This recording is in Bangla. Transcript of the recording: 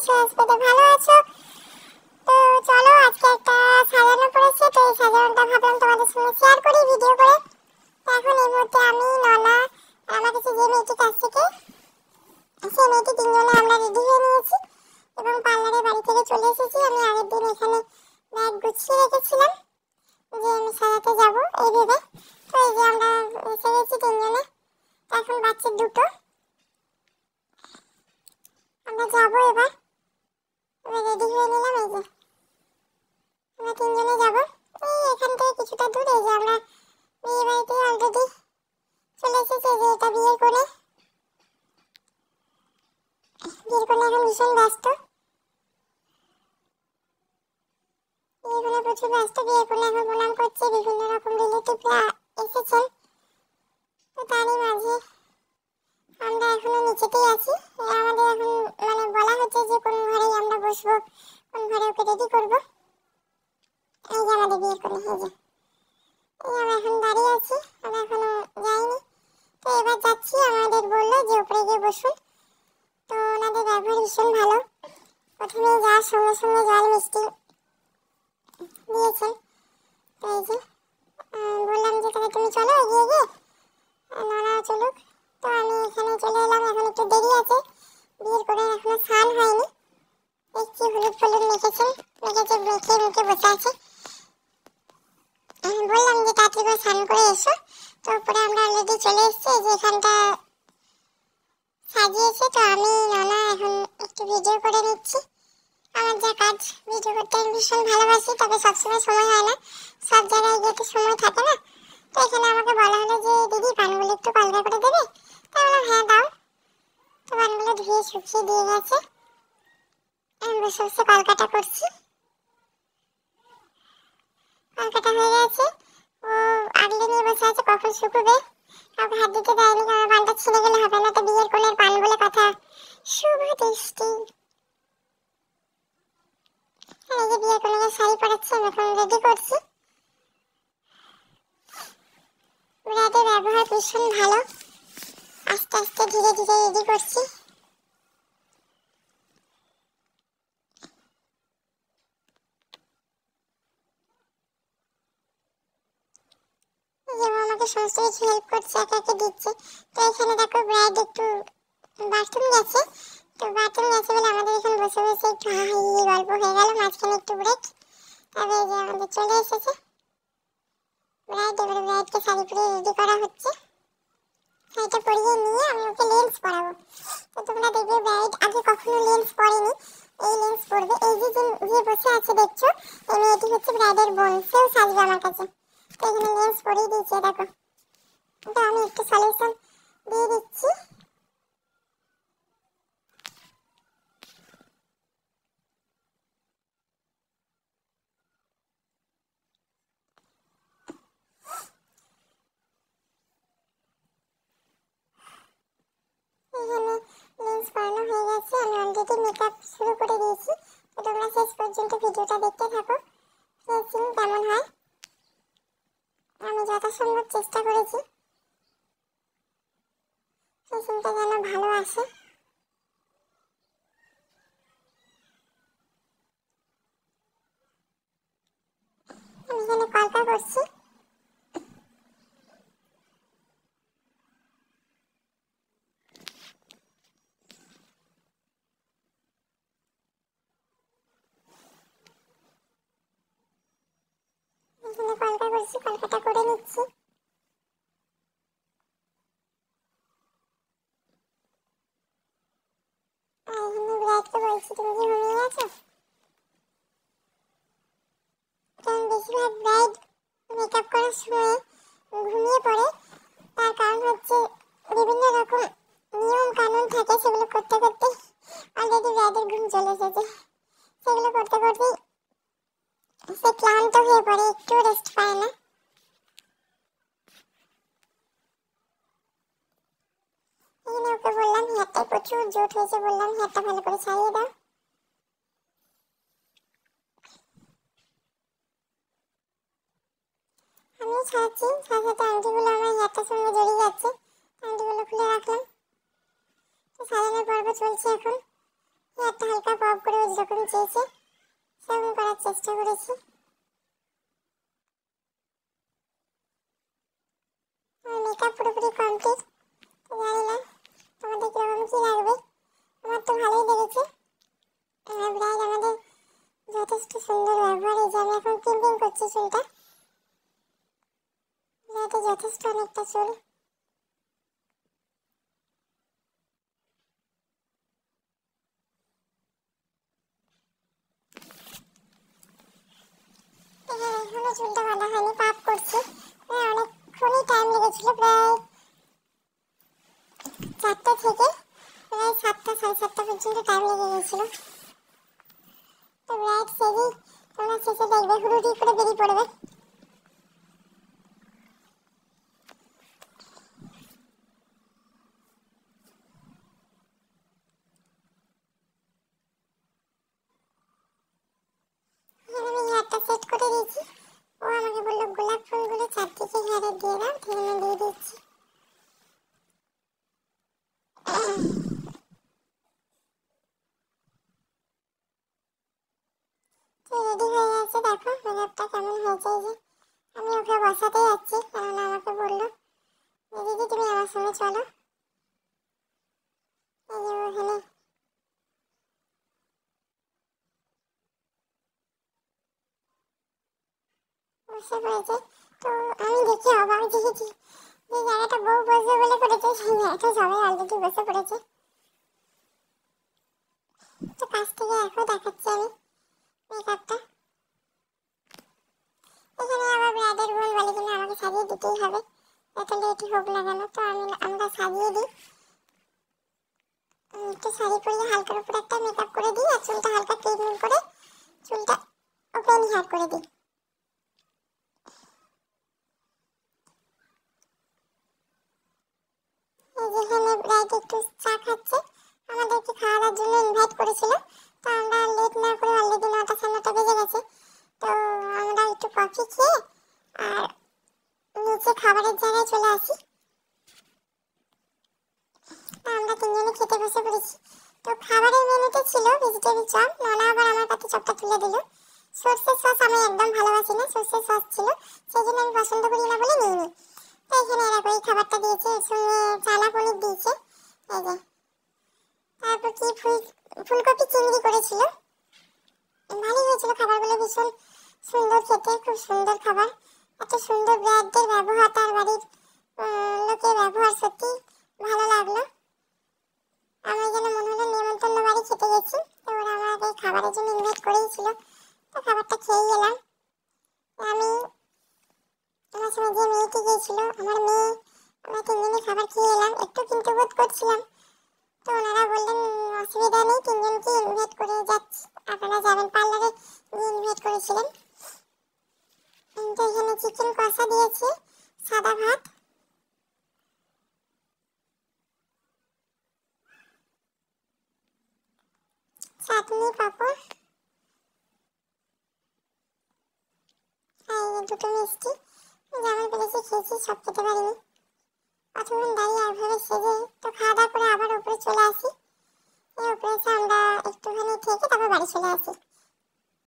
অবশ্যই আসবে। তো ভালো আছো? তো চলো আজকে একটা সাজানো পড়েছে, তো এই সাজানোটা ভাবলাম তোমাদের সঙ্গে শেয়ার করি ভিডিও করে। তো এখন এই মুহূর্তে আমি, ননা, আমার কাছে যে মেয়েটি কাছ থেকে, সেই মেয়েটি তিনজনে আমরা রেডি হয়ে নিয়েছি এবং পার্লারের বাড়ি থেকে চলে এসেছি। আমি আগের দিন এখানে ব্যাগ গুছিয়ে রেখেছিলাম যে আমি সাজাতে যাবো এই ভেবে। তো এই যে আমরা এসে গেছি তিনজনে। এখন বাচ্চা দুটো, আমরা যাবো এবার। রেডি হয়ে নিলাম, এই যে আমরা তিনজনে যাবো। এই এখান থেকে কিছুটা দূর, এই যে আমরা বিয়ে বাড়িতে অলরেডি চলে এসেছি। যে এটা বিয়ের কোণে, বিয়ের কোণে এখন ভীষণ ব্যস্ত, বিয়ের কোণে প্রচুর ব্যস্ত। বিয়ের কোণে এখন প্রণাম করছে, বিভিন্ন রকম রিলেটিভরা এসেছেন। তো তারই মাঝে আমরা এখনো নিচেতেই আছি। আমাদের এখন মানে বলা হচ্ছে যে কোন ঘরে আমরা বসবো, কোন ঘরে ওকে রেডি করবো। এই যে আমাদের বিয়ের কোণে, এই যে আমরা এখন দাঁড়িয়ে আছি, আমরা এখনো যাইনি। তো এবার যাচ্ছি, আমাদের বললো যে উপরে গিয়ে বসুন। তো ওনাদের ব্যবহার ভীষণ ভালো, প্রথমে যাওয়ার সঙ্গে সঙ্গে জল মিষ্টি দিয়েছেন। তো এই যে বললাম যে তাহলে তুমি চলো এগিয়ে গিয়ে, নানাও চলুক। তো আমি এখানে চলে এলাম, এখন একটু দেরি আছে, বিয়ের করে এখনো স্নান হয়নি। দেখছি হলুদ ফলুদ মেখে মুখে বসে আছে। আমি বললাম যে তাড়াতাড়ি করে স্নান করে এসো। তো উপরে আমরা অলরেডি চলে এসেছি, যে এখানটা সাজিয়েছে। তো আমি, নানা এখন একটু ভিডিও করে নিচ্ছি। আমার যা কাজ, ভিডিও করতে আমি ভীষণ ভালোবাসি, তবে সবসময় সময় হয় না, সব জায়গায় গিয়ে তো সময় থাকে না। তো এখানে আমাকে বলা হলো যে দিদি পানগুলো একটু পাল্টা করে দেবে। তো বললাম হ্যাঁ দাও। তো পানগুলো ধুয়ে শুকিয়ে দিয়ে গেছে, আমি বসে বসে কলকাতা করছি। কলকাতা হয়ে গেছে, ও আগলে নিয়ে বসে আছে কখন শুকোবে। কাউকে হাত দিতে দেয়নি, কারণ পানটা ছিঁড়ে গেলে হবে না। তো বিয়ের কোণের পান বলে কথা, শুভ দৃষ্টি। এই যে বিয়ের কোণে শাড়ি পরাচ্ছি, আমি এখন রেডি করছি। ব্রাইডের ব্যবহার ভীষণ ভালো, আস্তে আস্তে ধীরে ধীরে রেডি করছি। যেমন আমাকে সমস্ত কিছু হেল্প করছে, একে একে দিচ্ছে। তো এখানে দেখো ব্রাইড একটু বাথরুম গেছে। তো বাথরুম গেছে বলে আমাদের এখানে বসে বসে একটু হাহি গল্প হয়ে গেল, মাঝখানে একটু ব্রেক। তবে এই যে আমাদের চলে এসেছে ব্রাইড। এবারে ব্রাইডকে শাড়ি পরিয়ে রেডি করা হচ্ছে। শাড়িটা পরিয়ে নিয়ে আমি ওকে লেন্স পরাবো। তো তোমরা দেখবে ব্রাইড আগে কখনো লেন্স পরেনি, এই লেন্স পরবে। এই যে যে বসে আছে দেখছো, এই মেয়েটি হচ্ছে ব্রাইডের বোন, সেও সাজবে আমার কাছে। তো এখানে লেন্স পরিয়ে দিয়েছে, দেখো। তো আমি একটু সলিউশন দিয়ে দিচ্ছি। এখানে লেন্স পরানো হয়ে গেছে, আমি অলরেডি মেকআপ শুরু করে দিয়েছি। তো তোমরা শেষ পর্যন্ত ভিডিওটা দেখতে থাকো, ফিনিশিং কেমন হয়। আমি যথাসম্ভব চেষ্টা করেছি ফিনিশিংটা যেন ভালো আসে। আমি এখানে কলকা করছি। এখানে কলকা করছি, কলকাটা করে নিচ্ছি। আর এখানে ব্রাইডকে বলছি তুমি কি ঘুমিয়ে গেছো। কারণ বেশিরভাগ ব্রাইড মেকআপ করার সময় ঘুমিয়ে পড়ে। তার কারণ হচ্ছে বিভিন্ন রকম নিয়ম কানুন থাকে, সেগুলো করতে করতে অলরেডি ব্রাইডের ঘুম চলে এসেছে। সেগুলো করতে করতেই সে ক্লান্ত হয়ে পড়ে, একটু রেস্ট পায় না। এখানে ওকে বললাম হেয়ারটা প্রচুর জোট হয়েছে, বললাম হেয়ারটা ভালো করে ছাড়িয়ে দাও। আমিও ছাড়াচ্ছি, সাথে সাথে আংটিগুলো আমার হেয়ারটার সঙ্গে জড়িয়ে যাচ্ছে, আংটিগুলো খুলে রাখলাম। তো সাজানোর পর্ব চলছে এখন। একটা হালকা পপ করে ও যেরকম চেয়েছে সেরকম করার চেষ্টা করেছি। আমার মেকআপ পুরোপুরি কমপ্লিট। তো জানি না তোমাদের কিরকম কি লাগবে, আমার তো ভালোই লেগেছে। ব্রাইড আমাদের যথেষ্ট সুন্দর ব্যবহার। এই যে আমি এখন ক্রিম্পিং করছি চুলটা, যাতে যথেষ্ট অনেকটা চুল। এখনো চুলটা বাঁধা হয়নি, পাপ করছি। অনেকক্ষণই টাইম লেগেছিল, প্রায় 4টা থেকে প্রায় 7টা 7:30 পর্যন্ত টাইম লেগে গেছিল। তো ব্রাইড সেজেই তোমরা শেষে দেখবে হুড়ুড়ি করে বেরিয়ে পড়বে। আমি হেয়ারটা সেট করে দিয়েছি। ও আমাকে বললো গোলাপ ফুলগুলো চারদিকে হেয়ারে দিয়ে দাও, তো আমি দিয়ে দিচ্ছি। তো রেডি হয়ে গেছে, দেখো মেকআপটা কেমন হয়েছে। এই যে আমি ওকে বসাতে যাচ্ছি, কারণ আমাকে বললো দিদি তুমি আমার সঙ্গে চলো। এই যে ওখানে বসে পড়েছে। তো আমি দেখি অবাক, দেখেছি যে জায়গাটা বউ বসবে বলে করেছে সেই জায়গাটা সবাই অলরেডি বসে পড়েছে। তো কাছ থেকে দেখো দেখাচ্ছি আমি মেকআপটা। এখানে আবার ব্রাইডের বোন বলে কিনা আমাকে সাজিয়ে দিতেই হবে, এত লেট হোক না কেন। তো আমরা সাজিয়ে দিই, একটু শাড়ি পরিয়ে হালকার উপর একটা মেকআপ করে দিই, আর চুলটা হালকা ক্লিন করে চুলটা ওপেন হেয়ার করে দিই। যেখানে ব্রাইড একটু চা খাচ্ছে, আমাদেরকে খাওয়ার জন্য ইনভাইট করেছিল। তো আমরা লেট না করে অলরেডি 9টা 9:30 বেজে গেছে। তো আমরা একটু কফি খেয়ে আর নিচে খাবারের জায়গায় চলে আসি। আমরা তিনজনে খেতে বসে পড়েছি। তো খাবারের মেনুতে ছিল ভেজিটেবল চপ, ননা আবার আমার পাতে চপটা তুলে দিল। সর্ষের সস আমি একদম ভালোবাসি না, সর্ষের সস ছিল সেই জন্য আমি পছন্দ করি না বলে নিইনি। তো এখানে এরকম এই খাবারটা দিয়েছে, এর সঙ্গে চানা পনির দিয়েছে। এই যে তারপর কি ফুলকপি চিংড়ি করেছিল, ভালোই হয়েছিল খাবারগুলো, ভীষণ সুন্দর খেতে, খুব সুন্দর খাবার। এত সুন্দর ব্রাইডদের ব্যবহার, তার বাড়ির লোকের ব্যবহার সত্যি ভালো লাগলো। আমার যেন মনে হলো নেমন্তন্ন বাড়ি খেতে গেছি। তো ওরা আমাকে খাবারের জন্য ইনভাইট করেইছিল, তো খাবারটা খেয়ে গেলাম। আমি আমার সঙ্গে যে মেয়েটি গিয়েছিল, আমার মেয়ে, আমরা তিনজনই খাবার খেয়ে এলাম। একটু কিন্তু বোধ করছিলাম, তো ওনারা বললেন অসুবিধা নেই, তিনজনকে ইনভাইট করে যাচ্ছি, আপনারা যাবেন। পার্লারে গিয়ে ইনভাইট করেছিলেন। তো এখানে চিকেন কষা দিয়েছে, সাদা ভাত, চাটনি, পাঁপড়, আর দুটো মিষ্টি। যেমন পেরেছি খেয়েছি, সব খেতে পারিনি। অতক্ষণ দাঁড়িয়ে একভাবে সেজে তো খাওয়া দাওয়া করে আবার উপরে চলে আসি। এই উপরে এসে আমরা একটুখানি থেকে তারপর বাড়ি চলে আসি।